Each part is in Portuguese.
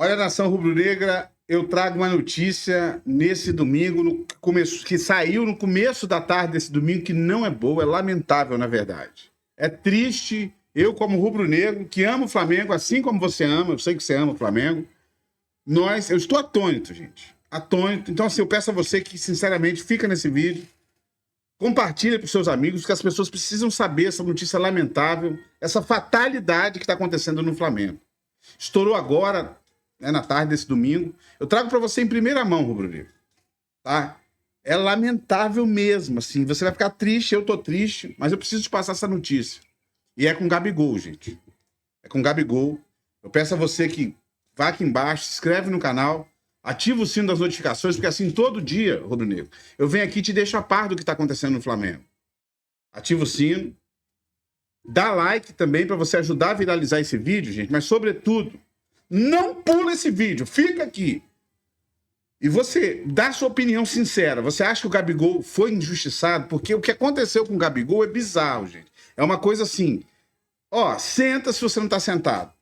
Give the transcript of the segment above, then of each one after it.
Olha, nação rubro-negra, eu trago uma notícia nesse domingo, que saiu no começo da tarde desse domingo, que não é boa, é lamentável, na verdade. É triste, eu como rubro-negro, que amo o Flamengo, assim como você ama, eu sei que você ama o Flamengo, eu estou atônito, gente. Atônito. Então, assim, eu peço a você que, sinceramente, fica nesse vídeo, compartilha para os seus amigos, que as pessoas precisam saber essa notícia lamentável, essa fatalidade que está acontecendo no Flamengo. Estourou agora, na tarde desse domingo. Eu trago para você em primeira mão, rubro-negro. Tá? É lamentável mesmo, assim. Você vai ficar triste, eu tô triste, mas eu preciso te passar essa notícia. E é com o Gabigol, gente. É com o Gabigol. Eu peço a você que vá aqui embaixo, se inscreve no canal, ativa o sino das notificações, porque assim, todo dia, rubro-negro, eu venho aqui e te deixo a par do que tá acontecendo no Flamengo. Ativa o sino. Dá like também para você ajudar a viralizar esse vídeo, gente. Mas, sobretudo, não pula esse vídeo. Fica aqui. E você dá sua opinião sincera. Você acha que o Gabigol foi injustiçado? Porque o que aconteceu com o Gabigol é bizarro, gente. É uma coisa assim. Ó, senta se você não tá sentado.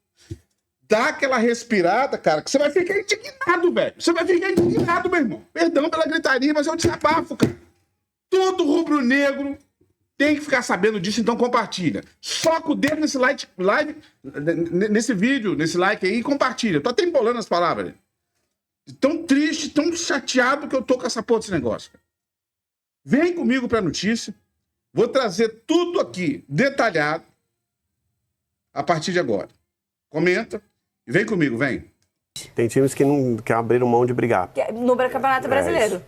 Dá aquela respirada, cara, que você vai ficar indignado, velho. Você vai ficar indignado, meu irmão. Perdão pela gritaria, mas é um desabafo, cara. Todo rubro-negro tem que ficar sabendo disso, então compartilha. Soca o dedo nesse vídeo, nesse like aí e compartilha. Eu tô até embolando as palavras. Tão triste, tão chateado que eu tô com essa porra desse negócio. Vem comigo pra notícia. Vou trazer tudo aqui, detalhado, a partir de agora. Comenta e vem comigo, vem. Tem times que abriram mão de brigar. No Campeonato Brasileiro.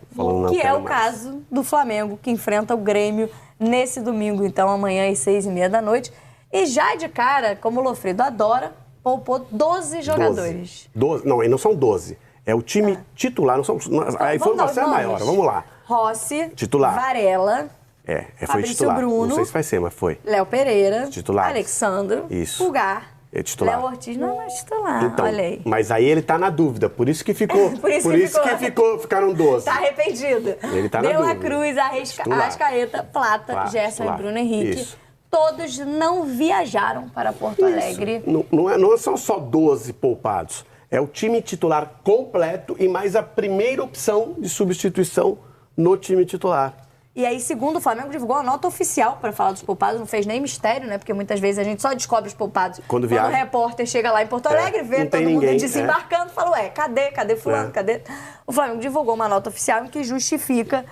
Que é o mais. caso do Flamengo, que enfrenta o Grêmio nesse domingo, então, amanhã às 6h30. E já de cara, como o Lofredo adora, poupou 12 jogadores. 12. Não, não são 12. É o time titular. Não são, a informação é maior. Vamos lá. Rossi, titular. Varela, foi Fabrício titular. Bruno, Não sei se vai ser, mas foi. Léo Pereira, Titular. Alexandro, Isso. Pulgar. É titular. Léo Ortiz não é titular, Então, olha aí. mas aí ele tá na dúvida, por isso que ficou. por isso que ficaram 12. Tá arrependido. Ele tá na De La dúvida. Cruz, Arrascaeta, Plata, Gerson e Bruno Henrique. Isso. Todos não viajaram para Porto Alegre. Não são só 12 poupados. É o time titular completo e mais a primeira opção de substituição no time titular. E aí, segundo o Flamengo, divulgou a nota oficial para falar dos poupados. Não fez nem mistério, né? Porque muitas vezes a gente só descobre os poupados quando o repórter chega lá em Porto Alegre, vê todo mundo desembarcando, fala, cadê fulano, cadê? O Flamengo divulgou uma nota oficial em que justifica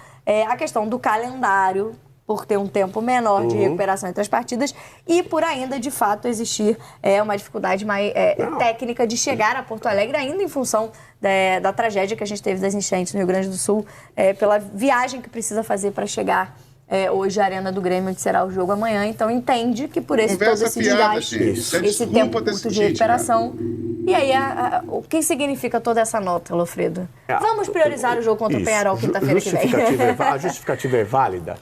a questão do calendário, por ter um tempo menor de recuperação entre as partidas e por ainda, de fato, existir uma dificuldade mais técnica de chegar a Porto Alegre, ainda em função da tragédia que a gente teve das enchentes no Rio Grande do Sul, pela viagem que precisa fazer para chegar hoje à Arena do Grêmio, onde será o jogo amanhã. Então, entende que por todo esse desgaste, esse tempo curto de recuperação... E aí, o que significa toda essa nota, Lofredo? Vamos priorizar o jogo contra o Penharol quinta-feira que vem. A justificativa é válida?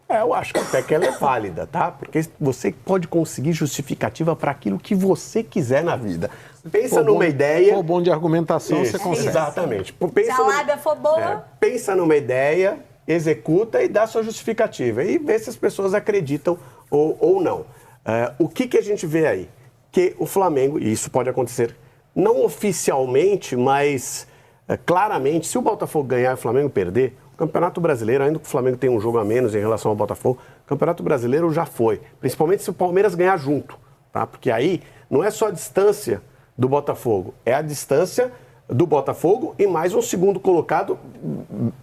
Eu acho que até que ela é válida, tá? Porque você pode conseguir justificativa para aquilo que você quiser na vida. Pensa numa ideia... For bom de argumentação, você consegue. Exatamente. Se a lábia for boa... Pensa numa ideia, executa e dá sua justificativa. E vê se as pessoas acreditam ou não. O que a gente vê aí? Que o Flamengo, e isso pode acontecer não oficialmente, mas claramente, se o Botafogo ganhar e o Flamengo perder... O Campeonato Brasileiro, ainda que o Flamengo tenha um jogo a menos em relação ao Botafogo, o Campeonato Brasileiro já foi. Principalmente se o Palmeiras ganhar junto, tá? Porque aí não é só a distância do Botafogo, é a distância do Botafogo e mais um segundo colocado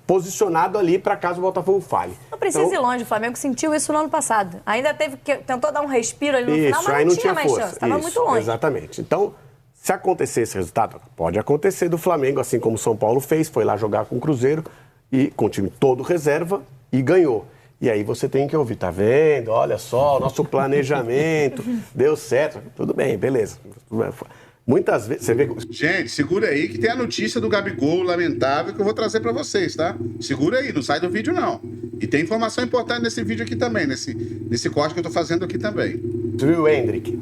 posicionado ali para caso o Botafogo falhe. Não precisa ir longe, o Flamengo sentiu isso no ano passado. Ainda tentou dar um respiro ali no final, mas não tinha mais chance, estava muito longe. Exatamente. Então, se acontecer esse resultado, pode acontecer do Flamengo, assim como o São Paulo fez, foi lá jogar com o Cruzeiro, e com o time todo reserva e ganhou. E aí você tem que ouvir, tá vendo? Olha só, o nosso planejamento deu certo. Tudo bem, beleza. Muitas vezes, você vê... Gente, segura aí que tem a notícia do Gabigol lamentável que eu vou trazer pra vocês, tá? Segura aí, não sai do vídeo não. E tem informação importante nesse vídeo aqui também, nesse corte que eu tô fazendo aqui também. Você viu o Hendrick?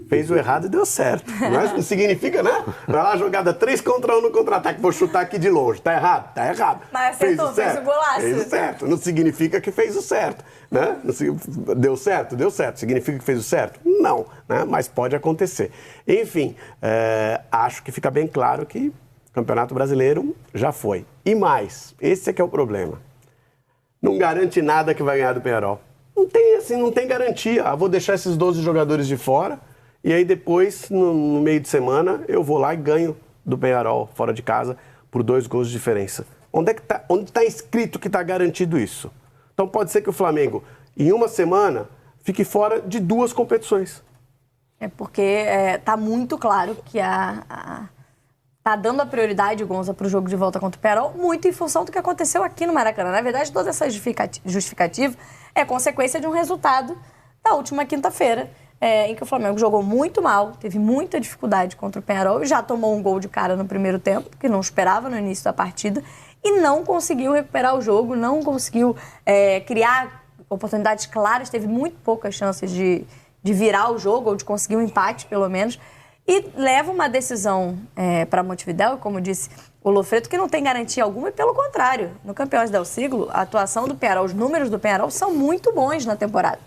fez o errado e deu certo. Mas não significa, né? Vai lá, jogada 3 contra 1 no contra-ataque, vou chutar aqui de longe. Tá errado? Tá errado. Mas acertou, fez o golaço. Fez o certo. Não significa que fez o certo. Né? Deu certo? Deu certo. Significa que fez o certo? Não. Né? Mas pode acontecer. Enfim, acho que fica bem claro que o Campeonato Brasileiro já foi. E mais, esse é que é o problema. Não garante nada que vai ganhar do Peñarol. Não tem garantia. Vou deixar esses 12 jogadores de fora e aí depois, no meio de semana, eu vou lá e ganho do Peñarol fora de casa por 2 gols de diferença. Onde está escrito que está garantido isso? Então pode ser que o Flamengo, em uma semana, fique fora de 2 competições. É porque está muito claro que tá dando a prioridade, Gonza, para o jogo de volta contra o Peñarol, muito em função do que aconteceu aqui no Maracanã. Na verdade, toda essa justificativa é consequência de um resultado da última quinta-feira, em que o Flamengo jogou muito mal, teve muita dificuldade contra o Peñarol, já tomou um gol de cara no primeiro tempo, que não esperava no início da partida, e não conseguiu recuperar o jogo, não conseguiu criar oportunidades claras, teve muito poucas chances de virar o jogo, ou de conseguir um empate, pelo menos, e leva uma decisão para Montevidéu, como disse o Lofreto, que não tem garantia alguma, e pelo contrário, no Campeões del Siglo, a atuação do Peñarol, os números do Peñarol são muito bons na temporada.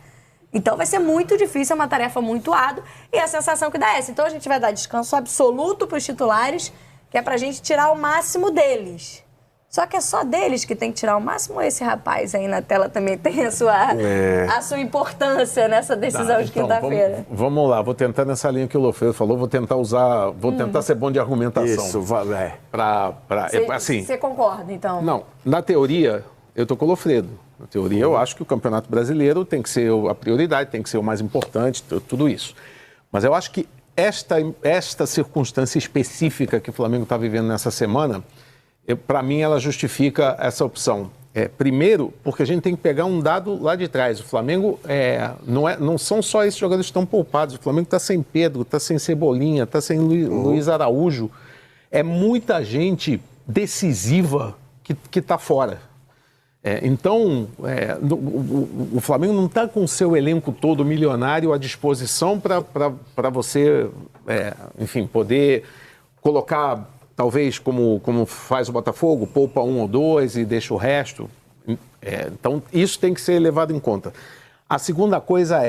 Então vai ser muito difícil, é uma tarefa muito árdua, e a sensação que dá é essa. Então a gente vai dar descanso absoluto para os titulares, que é para a gente tirar o máximo deles. Só que é só deles que tem que tirar o máximo. Esse rapaz aí na tela também tem a sua importância nessa decisão de quinta-feira. Vamos lá, vou tentar nessa linha que o Lofredo falou, vou tentar ser bom de argumentação. Isso, assim, você concorda, então? Não, na teoria, eu estou com o Lofredo. Na teoria, eu acho que o Campeonato Brasileiro tem que ser a prioridade, tem que ser o mais importante, tudo isso. Mas eu acho que esta circunstância específica que o Flamengo está vivendo nessa semana, para mim, ela justifica essa opção. Primeiro, porque a gente tem que pegar um dado lá de trás. O Flamengo não são só esses jogadores que estão poupados. O Flamengo está sem Pedro, está sem Cebolinha, está sem Luiz Araújo. É muita gente decisiva que está fora. Então, o Flamengo não está com o seu elenco todo milionário à disposição para você, enfim, poder colocar... Talvez, como faz o Botafogo, poupa 1 ou 2 e deixa o resto. Então, isso tem que ser levado em conta. A segunda coisa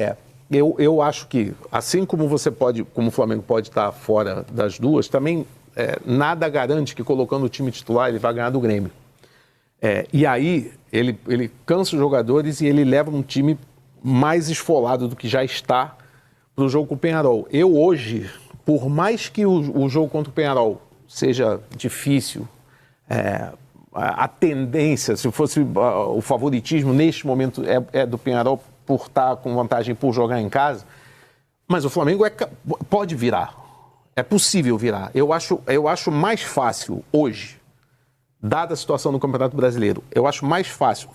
eu acho que, assim como o Flamengo pode estar fora das duas, também nada garante que colocando o time titular ele vai ganhar do Grêmio. E aí, ele cansa os jogadores e ele leva um time mais esfolado do que já está para o jogo com o Peñarol. Eu hoje, por mais que o jogo contra o Peñarol seja difícil, a tendência, se fosse o favoritismo neste momento é do Peñarol por estar com vantagem por jogar em casa, mas o Flamengo pode virar, é possível virar. Eu acho mais fácil hoje, dada a situação no Campeonato Brasileiro, eu acho mais fácil,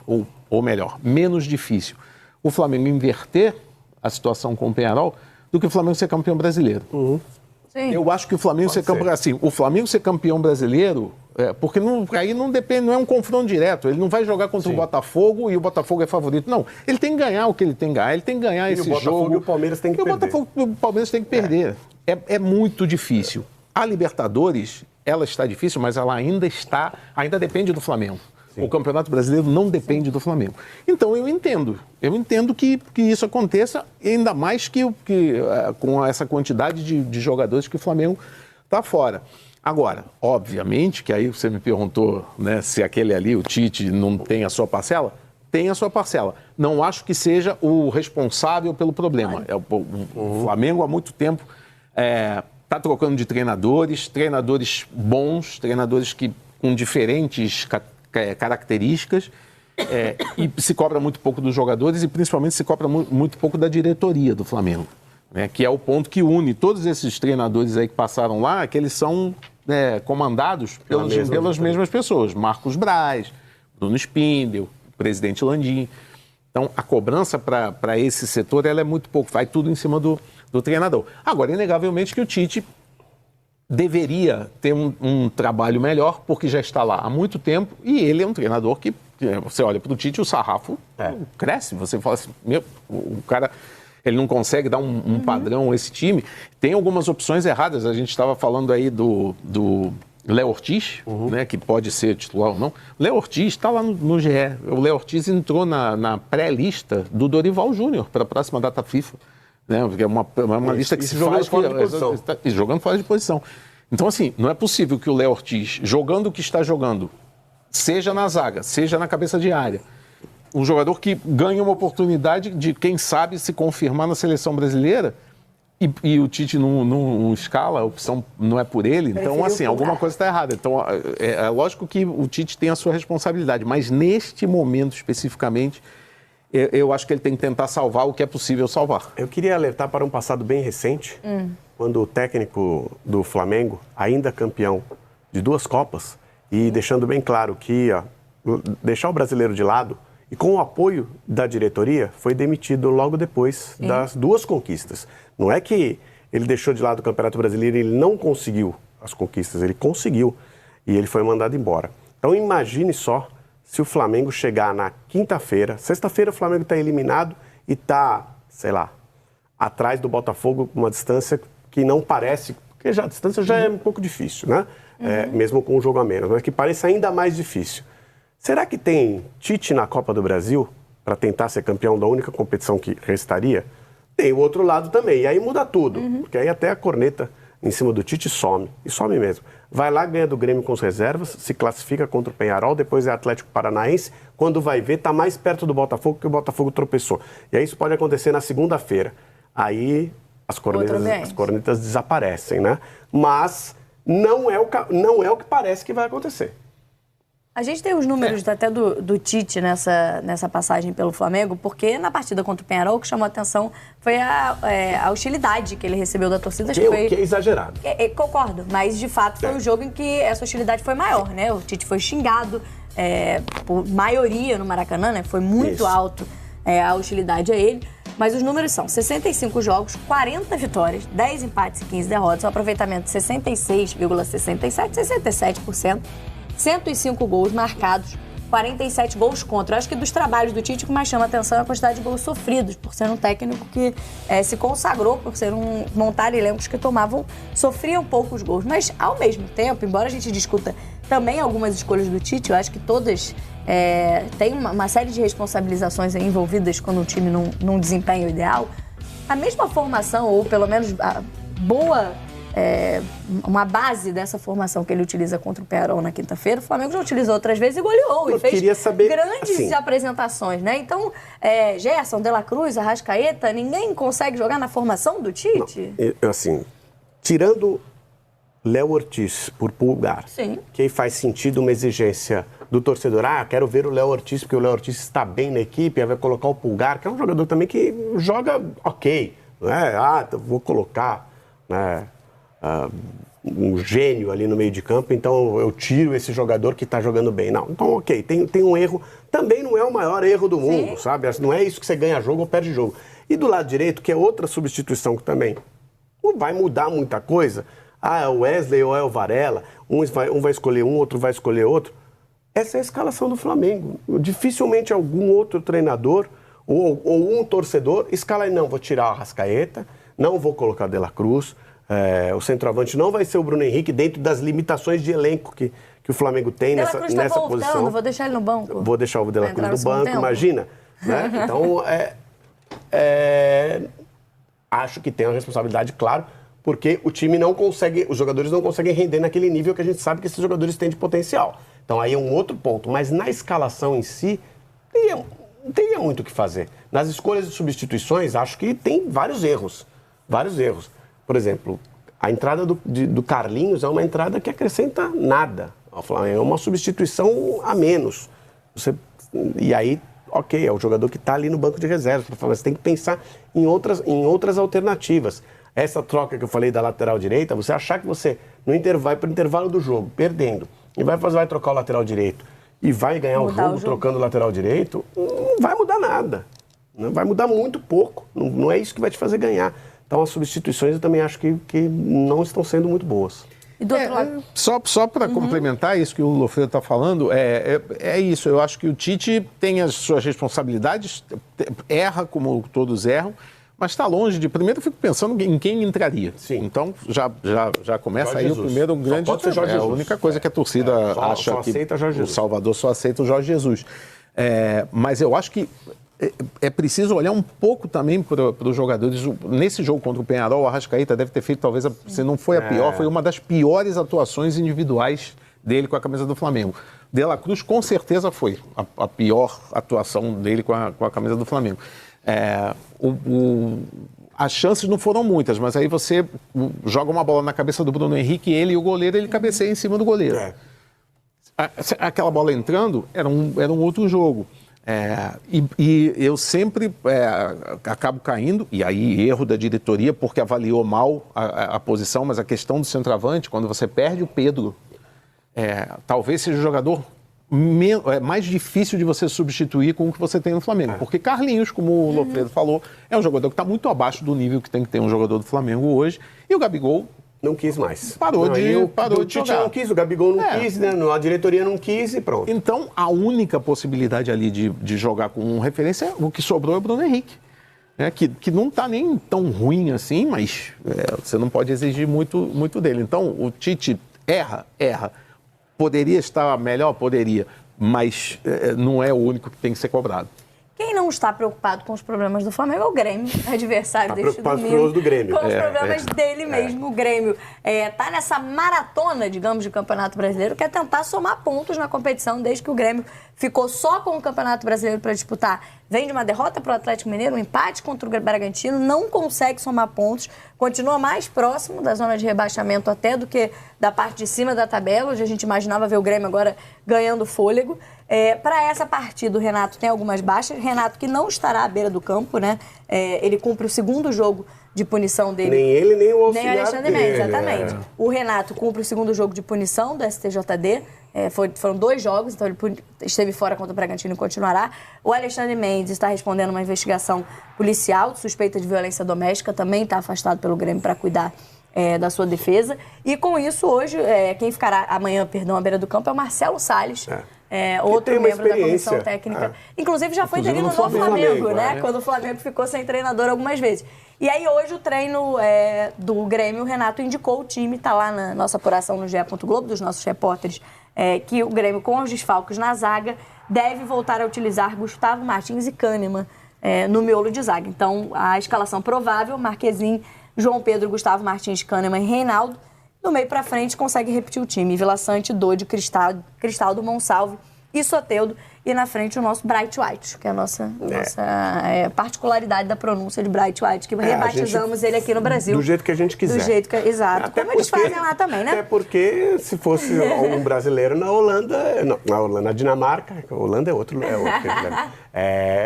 ou melhor, menos difícil, o Flamengo inverter a situação com o Peñarol do que o Flamengo ser campeão brasileiro. Uhum. Sim. Eu acho que o Flamengo ser campeão, assim, o Flamengo ser campeão brasileiro, porque aí não depende, não é um confronto direto. Ele não vai jogar contra o Botafogo e o Botafogo é favorito. Não, ele tem que ganhar o que ele tem que ganhar, ele tem que ganhar esse jogo. E o Palmeiras tem que perder. O Botafogo e o Palmeiras tem que perder. É muito difícil. A Libertadores, ela está difícil, mas ela ainda depende do Flamengo. Sim. O Campeonato Brasileiro não depende do Flamengo. Então, eu entendo que isso aconteça, ainda mais que com essa quantidade de jogadores que o Flamengo está fora. Agora, obviamente, que aí você me perguntou, né, se aquele ali, o Tite, não tem a sua parcela. Tem a sua parcela. Não acho que seja o responsável pelo problema. O Flamengo, há muito tempo, está trocando de treinadores bons, treinadores com diferentes características, e se cobra muito pouco dos jogadores e principalmente se cobra muito pouco da diretoria do Flamengo, né, que é o ponto que une todos esses treinadores aí que passaram lá, que eles são comandados pelas mesmas pessoas. Marcos Braz, Bruno Spindel, presidente Landim. Então, a cobrança para esse setor ela é muito pouco, vai tudo em cima do treinador. Agora, inegavelmente que o Tite deveria ter um trabalho melhor, porque já está lá há muito tempo, e ele é um treinador que você olha para o Tite, o sarrafo cresce, você fala assim, o cara ele não consegue dar um padrão a esse time. Tem algumas opções erradas. A gente estava falando aí do Léo Ortiz, né, que pode ser titular ou não. Léo Ortiz está lá no GE. O Léo Ortiz entrou na pré-lista do Dorival Júnior para a próxima data FIFA. Né, porque é uma lista que se jogando faz fora de posição. Jogando fora de posição. Então, assim, não é possível que o Léo Ortiz, jogando o que está jogando, seja na zaga, seja na cabeça de área, um jogador que ganha uma oportunidade de, quem sabe, se confirmar na seleção brasileira e o Tite não escala, a opção não é por ele. Então, assim, alguma coisa está errada. Então, é lógico que o Tite tem a sua responsabilidade, mas neste momento especificamente, eu acho que ele tem que tentar salvar o que é possível salvar. Eu queria alertar para um passado bem recente, quando o técnico do Flamengo, ainda campeão de 2 Copas, e deixando bem claro que deixar o brasileiro de lado, e com o apoio da diretoria, foi demitido logo depois das 2 conquistas. Não é que ele deixou de lado o Campeonato Brasileiro e ele não conseguiu as conquistas, ele conseguiu e ele foi mandado embora. Então imagine só se o Flamengo chegar na quinta-feira, sexta-feira o Flamengo está eliminado e está, sei lá, atrás do Botafogo com uma distância que não parece, porque a distância já é um pouco difícil, né? Mesmo com um jogo a menos, mas que parece ainda mais difícil. Será que tem Tite na Copa do Brasil para tentar ser campeão da única competição que restaria? Tem o outro lado também, e aí muda tudo, porque aí até a corneta em cima do Tite some, e some mesmo. Vai lá, ganha do Grêmio com as reservas, se classifica contra o Peñarol, depois é Atlético Paranaense, quando vai ver, está mais perto do Botafogo que o Botafogo tropeçou. E aí isso pode acontecer na segunda-feira. Aí as cornetas desaparecem, né? Mas não é o que parece que vai acontecer. A gente tem os números até do Tite nessa passagem pelo Flamengo, porque na partida contra o Peñarol, o que chamou a atenção foi a hostilidade que ele recebeu da torcida. Que é exagerado. Concordo, mas de fato foi o jogo em que essa hostilidade foi maior, né? O Tite foi xingado por maioria no Maracanã, né? Foi muito alto a hostilidade a ele. Mas os números são 65 jogos, 40 vitórias, 10 empates e 15 derrotas, um aproveitamento de 66,67%, 67%. 105 gols marcados, 47 gols contra. Eu acho que dos trabalhos do Tite, o que mais chama a atenção é a quantidade de gols sofridos, por ser um técnico que se consagrou, por ser montar elencos que sofriam poucos gols. Mas, ao mesmo tempo, embora a gente discuta também algumas escolhas do Tite, eu acho que todas têm uma série de responsabilizações envolvidas quando o time não desempenha o ideal. A mesma formação, ou pelo menos a boa... uma base dessa formação que ele utiliza contra o Peñarol na quinta-feira, o Flamengo já utilizou outras vezes e goleou. E fez grandes apresentações, né? Então, Gerson, De La Cruz, Arrascaeta, ninguém consegue jogar na formação do Tite? Não, assim, tirando Léo Ortiz por Pulgar, que aí faz sentido uma exigência do torcedor. Quero ver o Léo Ortiz, porque o Léo Ortiz está bem na equipe, aí vai colocar o Pulgar, que é um jogador também que joga ok. Não é? Vou colocar... né? Um gênio ali no meio de campo, então eu tiro esse jogador que está jogando bem. Não, então ok, tem um erro, também não é o maior erro do mundo, sabe? Não é isso que você ganha jogo ou perde jogo. E do lado direito, que é outra substituição que também não vai mudar muita coisa, é o Wesley ou é o Varela, um vai escolher um, outro vai escolher outro. Essa é a escalação do Flamengo. Dificilmente algum outro treinador ou um torcedor escala, não, vou tirar o Arrascaeta, não vou colocar De La Cruz, o centroavante não vai ser o Bruno Henrique dentro das limitações de elenco que o Flamengo tem nessa posição. Vou deixar ele no banco. Vou deixar o De La Cruz no banco, imagina. Né? Então, acho que tem uma responsabilidade, claro, porque o time não consegue, os jogadores não conseguem render naquele nível que a gente sabe que esses jogadores têm de potencial. Então, aí é um outro ponto. Mas na escalação em si, não teria muito o que fazer. Nas escolhas de substituições, acho que tem vários erros. Vários erros. Por exemplo, a entrada do Carlinhos é uma entrada que acrescenta nada ao Flamengo. É uma substituição a menos. E aí, ok, é o jogador que está ali no banco de reservas. Você tem que pensar em outras alternativas. Essa troca que eu falei da lateral direita, você achar que você vai para o intervalo do jogo, perdendo, e vai trocar o lateral direito e vai ganhar o jogo trocando o lateral direito, não vai mudar nada. Não vai mudar muito pouco. Não é isso que vai te fazer ganhar. Então, as substituições eu também acho que não estão sendo muito boas. E do outro lado... Só para complementar isso que o Lofredo está falando, é isso. Eu acho que o Tite tem as suas responsabilidades, erra como todos erram, mas está longe de... Primeiro eu fico pensando em quem entraria. Sim. Então já começa Jorge aí Jesus. o primeiro grande... Pode ser Jorge Jesus. A única coisa que a torcida acha só que aceita Jorge Jesus. o Salvador só aceita o Jorge Jesus. Mas eu acho que é preciso olhar um pouco também para os jogadores. Nesse jogo contra o Peñarol, o Arrascaeta deve ter feito, talvez, se não foi a pior, foi uma das piores atuações individuais dele com a camisa do Flamengo. De La Cruz, com certeza, foi a pior atuação dele com a camisa do Flamengo. As chances não foram muitas, mas aí você joga uma bola na cabeça do Bruno Henrique, ele e o goleiro, ele cabeceia em cima do goleiro. Aquela bola entrando era um outro jogo. E eu sempre acabo caindo, e aí erro da diretoria, porque avaliou mal a posição, mas a questão do centroavante, quando você perde o Pedro, talvez seja o jogador mais difícil de você substituir com o que você tem no Flamengo. Porque Carlinhos, como o Lofredo falou, é um jogador que está muito abaixo do nível que tem que ter um jogador do Flamengo hoje, e o Gabigol não quis mais. Parou de jogar. Não quis, o Gabigol não quis, né? A diretoria não quis e pronto. Então, a única possibilidade ali de jogar com referência, o que sobrou é o Bruno Henrique. Que não está nem tão ruim assim, mas você não pode exigir muito dele. Então, o Tite erra. Poderia estar melhor? Poderia. Mas não é o único que tem que ser cobrado. Quem não está preocupado com os problemas do Flamengo é o Grêmio, adversário deste domingo. Do Grêmio. Com os problemas dele mesmo. O Grêmio está nessa maratona, digamos, de Campeonato Brasileiro, que é tentar somar pontos na competição, desde que o Grêmio ficou só com o Campeonato Brasileiro para disputar. Vem de uma derrota para o Atlético Mineiro, um empate contra o Bragantino, não consegue somar pontos, continua mais próximo da zona de rebaixamento até do que da parte de cima da tabela, onde a gente imaginava ver o Grêmio agora ganhando fôlego. Para essa partida, o Renato tem algumas baixas. Renato, que não estará à beira do campo, né? Ele cumpre o segundo jogo de punição dele. Nem ele, nem o auxiliar nem o Alexandre Mendes, exatamente. O Renato cumpre o segundo jogo de punição do STJD. Foram 2 jogos, então ele esteve fora contra o Bragantino e continuará. O Alexandre Mendes está respondendo uma investigação policial de suspeita de violência doméstica, também está afastado pelo Grêmio para cuidar da sua defesa. E com isso, hoje, quem ficará amanhã, à beira do campo é o Marcelo Salles. Outro membro da comissão técnica. Inclusive já foi interino no Flamengo, né? Quando o Flamengo ficou sem treinador algumas vezes. E aí hoje o treino do Grêmio, o Renato indicou o time, está lá na nossa apuração no GE. Globo, dos nossos repórteres, que o Grêmio, com os desfalques na zaga, deve voltar a utilizar Gustavo Martins e Kahneman no miolo de zaga. Então, a escalação provável, Marquezin, João Pedro, Gustavo Martins, Kahneman e Reinaldo. Do meio para frente, consegue repetir o time. Vila Sante, Dodi, Cristaldo, Monsalve e Soteldo. E na frente o nosso Bright White, que é a nossa particularidade da pronúncia de Bright White, que rebatizamos ele aqui no Brasil. Do jeito que a gente quiser. Do jeito que, exato. Como eles fazem lá também, né? Até porque se fosse um brasileiro na Holanda, na Dinamarca, a Holanda é outro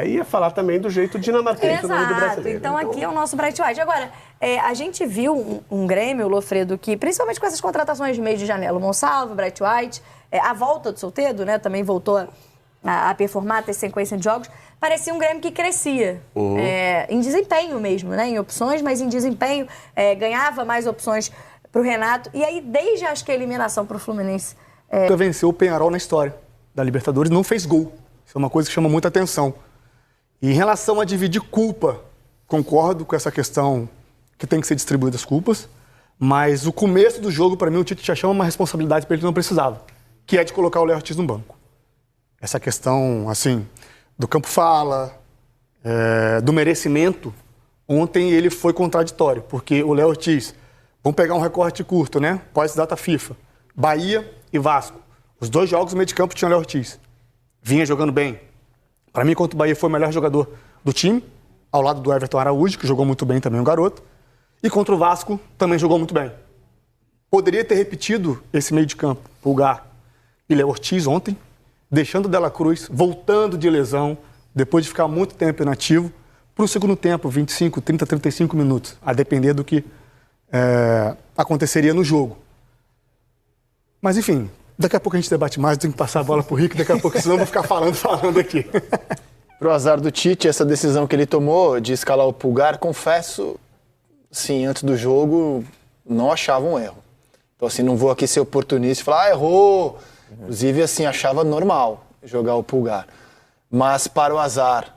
ia falar também do jeito dinamarquês do nome do brasileiro. Então aqui é o nosso Bright White. Agora, a gente viu um Grêmio, Lofredo, que principalmente com essas contratações de meio de janela, o Monsalve, o Bright White, a volta do Soteldo, né, também voltou a performar, ter sequência de jogos, parecia um Grêmio que crescia, em desempenho mesmo, né, em opções, mas em desempenho, ganhava mais opções para o Renato, e aí desde acho que a eliminação para o Fluminense... Venceu o Peñarol na história da Libertadores, não fez gol, isso é uma coisa que chama muita atenção. E em relação a dividir culpa, concordo com essa questão que tem que ser distribuídas as culpas, mas o começo do jogo, para mim, o Tite já chama uma responsabilidade para ele que não precisava, que é de colocar o Léo Ortiz no banco. Essa questão, assim, do campo fala, do merecimento, ontem ele foi contraditório, porque o Léo Ortiz, vamos pegar um recorte curto, né? Pós-data FIFA, Bahia e Vasco. Os 2 jogos no meio de campo tinha o Léo Ortiz. Vinha jogando bem. Para mim, contra o Bahia, foi o melhor jogador do time, ao lado do Everton Araújo, que jogou muito bem também, o garoto. E contra o Vasco, também jogou muito bem. Poderia ter repetido esse meio de campo, Pulgar e Léo Ortiz ontem, deixando o De La Cruz, voltando de lesão, depois de ficar muito tempo inativo, para o segundo tempo, 25, 30, 35 minutos, a depender do que aconteceria no jogo. Mas, enfim, daqui a pouco a gente debate mais, tem que passar a bola para o Rico, daqui a pouco, senão eu vou ficar falando aqui. Pro azar do Tite, essa decisão que ele tomou de escalar o Pulgar, confesso, sim, antes do jogo, não achava um erro. Então, assim, não vou aqui ser oportunista e falar, errou. Inclusive, assim, achava normal jogar o Pulgar. Mas, para o azar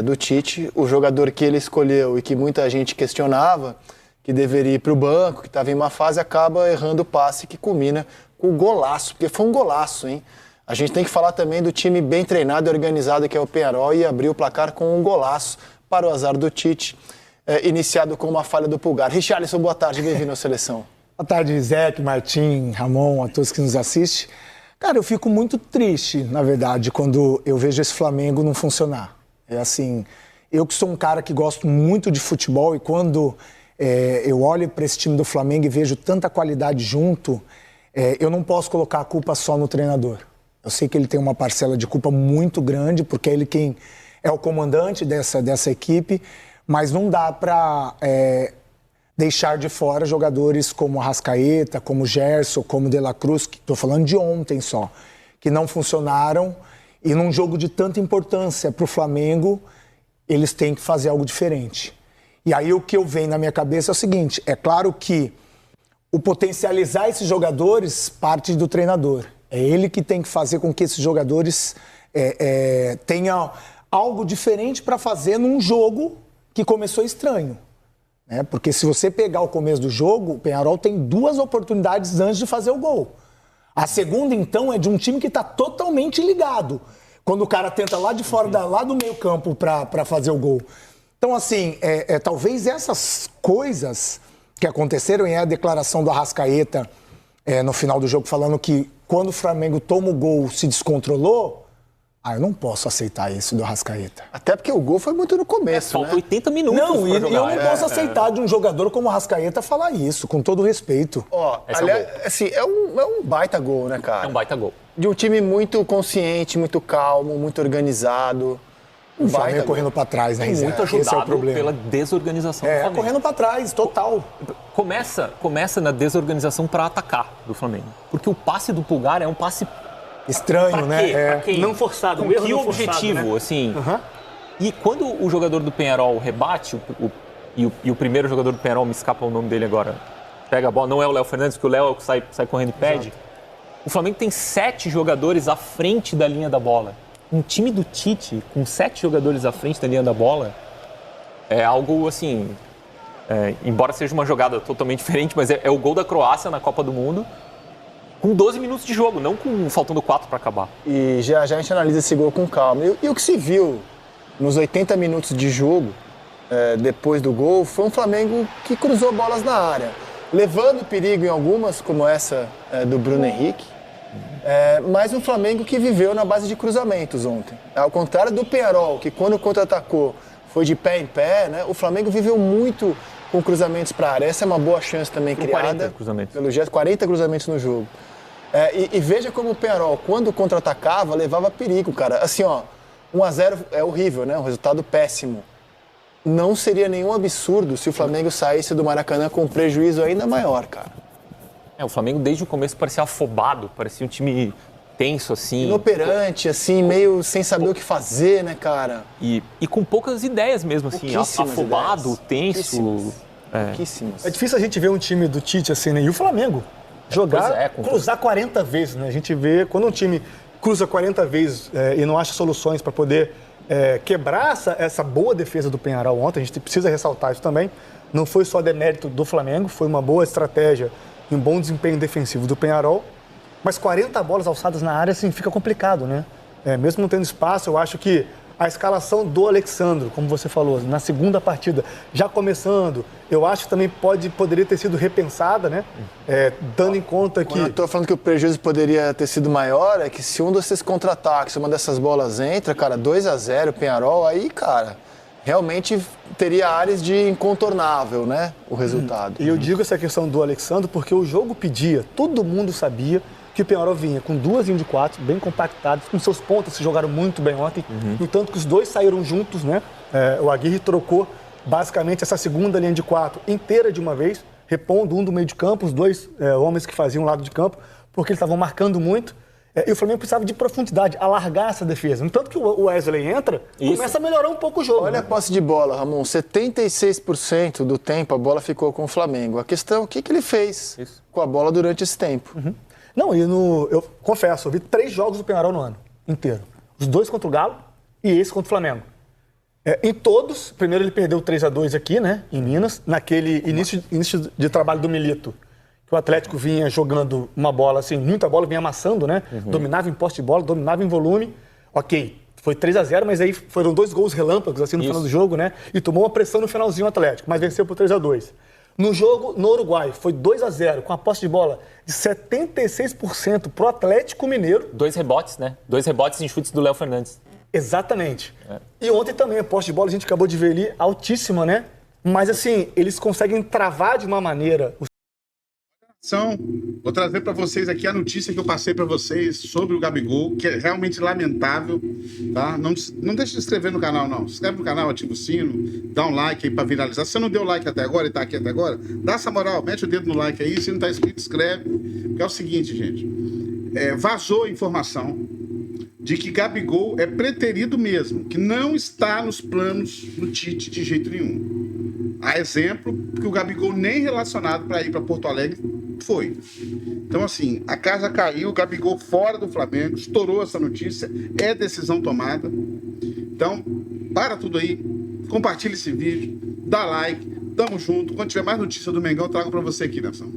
do Tite, o jogador que ele escolheu e que muita gente questionava, que deveria ir para o banco, que estava em uma fase, acaba errando o passe que culmina com o golaço, porque foi um golaço, hein? A gente tem que falar também do time bem treinado e organizado que é o Peñarol e abriu o placar com um golaço para o azar do Tite, iniciado com uma falha do Pulgar. Richarlison, boa tarde, bem-vindo à Seleção. Boa tarde, Zé, Martim, Ramon, a todos que nos assistem. Cara, eu fico muito triste, na verdade, quando eu vejo esse Flamengo não funcionar. É assim, eu que sou um cara que gosto muito de futebol e quando eu olho para esse time do Flamengo e vejo tanta qualidade junto, eu não posso colocar a culpa só no treinador. Eu sei que ele tem uma parcela de culpa muito grande, porque é ele quem é o comandante dessa equipe, mas não dá para deixar de fora jogadores como Arrascaeta, como Gerson, como De La Cruz, que estou falando de ontem só, que não funcionaram e num jogo de tanta importância para o Flamengo, eles têm que fazer algo diferente. E aí o que eu venho na minha cabeça é o seguinte, é claro que o potencializar esses jogadores parte do treinador. É ele que tem que fazer com que esses jogadores tenham algo diferente para fazer num jogo que começou estranho. Né? Porque se você pegar o começo do jogo, o Peñarol tem 2 oportunidades antes de fazer o gol. A segunda, então, é de um time que está totalmente ligado. Quando o cara tenta lá de fora, lá do meio campo para fazer o gol. Então, assim, talvez essas coisas que aconteceram, e a declaração do Arrascaeta no final do jogo, falando que quando o Flamengo toma o gol, se descontrolou, eu não posso aceitar isso do Arrascaeta. Até porque o gol foi muito no começo, falta 80 minutos não, e eu não posso aceitar de um jogador como o Arrascaeta falar isso, com todo respeito. Aliás, assim, é um baita gol, né, cara? É um baita gol. De um time muito consciente, muito calmo, muito organizado. O Flamengo correndo para trás, né? Muito ajudado pela desorganização do Flamengo. Correndo para trás, total. Começa na desorganização para atacar do Flamengo. Porque o passe do Pulgar é um passe estranho, né? Não forçado. Com que objetivo, forçado, né? Assim? Uhum. E quando o jogador do Peñarol rebate, e o primeiro jogador do Peñarol, me escapa o nome dele agora, pega a bola, não é o Léo Fernandes, porque o Léo é o que sai correndo e pede. Exato. O Flamengo tem 7 jogadores à frente da linha da bola. Um time do Tite, com 7 jogadores à frente da linha da bola, é algo assim... embora seja uma jogada totalmente diferente, mas é o gol da Croácia na Copa do Mundo, com 12 minutos de jogo, não faltando 4 para acabar. E já a gente analisa esse gol com calma. E o que se viu nos 80 minutos de jogo, depois do gol, foi um Flamengo que cruzou bolas na área, levando perigo em algumas, como essa do Bruno Henrique, mas um Flamengo que viveu na base de cruzamentos ontem. Ao contrário do Peñarol, que quando contra-atacou foi de pé em pé, né? O Flamengo viveu muito com cruzamentos para a área. Essa é uma boa chance também criada pelo Gesto, 40 cruzamentos no jogo. E veja como o Peñarol, quando contra-atacava, levava perigo, cara. Assim, 1-0 é horrível, né? Um resultado péssimo. Não seria nenhum absurdo se o Flamengo saísse do Maracanã com um prejuízo ainda maior, cara. O Flamengo desde o começo parecia afobado, parecia um time tenso, assim. Inoperante, assim, meio sem saber o que fazer, né, cara? E com poucas ideias mesmo, assim. Afobado, tenso. Pouquíssimas. É difícil a gente ver um time do Tite assim, né? E o Flamengo cruzar 40 vezes, né? A gente vê quando um time cruza 40 vezes e não acha soluções para poder quebrar essa boa defesa do Peñarol ontem, a gente precisa ressaltar isso também. Não foi só demérito do Flamengo, foi uma boa estratégia e um bom desempenho defensivo do Peñarol. Mas 40 bolas alçadas na área, assim, fica complicado, né? Mesmo não tendo espaço, eu acho que a escalação do Alexandro, como você falou, na segunda partida, já começando, eu acho que também poderia ter sido repensada, né? Dando em conta que... Eu estou falando que o prejuízo poderia ter sido maior, é que se um desses contra-ataques, uma dessas bolas entra, cara, 2-0, Peñarol, aí, cara, realmente teria áreas de incontornável, né? O resultado. E eu digo essa questão do Alexandro porque o jogo pedia, todo mundo sabia que o Peñarol vinha com 2 linhas de 4, bem compactados, com seus pontas que jogaram muito bem ontem, no tanto que os dois saíram juntos, né? O Aguirre trocou basicamente essa segunda linha de 4 inteira de uma vez, repondo um do meio de campo, os dois homens que faziam o lado de campo, porque eles estavam marcando muito, e o Flamengo precisava de profundidade, alargar essa defesa. No tanto que o Wesley entra, começa a melhorar um pouco o jogo. Olha a posse de bola, Ramon, 76% do tempo a bola ficou com o Flamengo. A questão é o que ele fez com a bola durante esse tempo. Não, eu confesso, eu vi 3 jogos do Peñarol no ano inteiro. Os 2 contra o Galo e esse contra o Flamengo. Em todos, primeiro ele perdeu 3-2 aqui, né, em Minas, naquele início de trabalho do Milito, que o Atlético vinha jogando uma bola, assim, muita bola, vinha amassando, né, dominava em posse de bola, dominava em volume, ok, foi 3-0, mas aí foram 2 gols relâmpagos, assim, no final do jogo, né, e tomou uma pressão no finalzinho o Atlético, mas venceu por 3-2. No jogo no Uruguai, foi 2-0, com a posse de bola de 76% pro Atlético Mineiro. 2 rebotes, né? 2 rebotes em chutes do Léo Fernandes. Exatamente. E ontem também a posse de bola, a gente acabou de ver ali, altíssima, né? Mas assim, eles conseguem travar de uma maneira... Vou trazer para vocês aqui a notícia que eu passei para vocês sobre o Gabigol, que é realmente lamentável, tá? Não deixe de se inscrever no canal, não. Se inscreve no canal, ativa o sino, dá um like aí para viralizar. Se você não deu like até agora e tá aqui até agora, dá essa moral, mete o dedo no like aí. Se não tá inscrito, inscreve. Porque é o seguinte, gente. Vazou a informação de que Gabigol é preterido mesmo, que não está nos planos do Tite de jeito nenhum. A exemplo, que o Gabigol nem relacionado para ir para Porto Alegre foi. Então, assim, a casa caiu, o Gabigol fora do Flamengo, estourou essa notícia, é decisão tomada. Então, para tudo aí, compartilha esse vídeo, dá like, tamo junto. Quando tiver mais notícia do Mengão, eu trago para você aqui, Nação.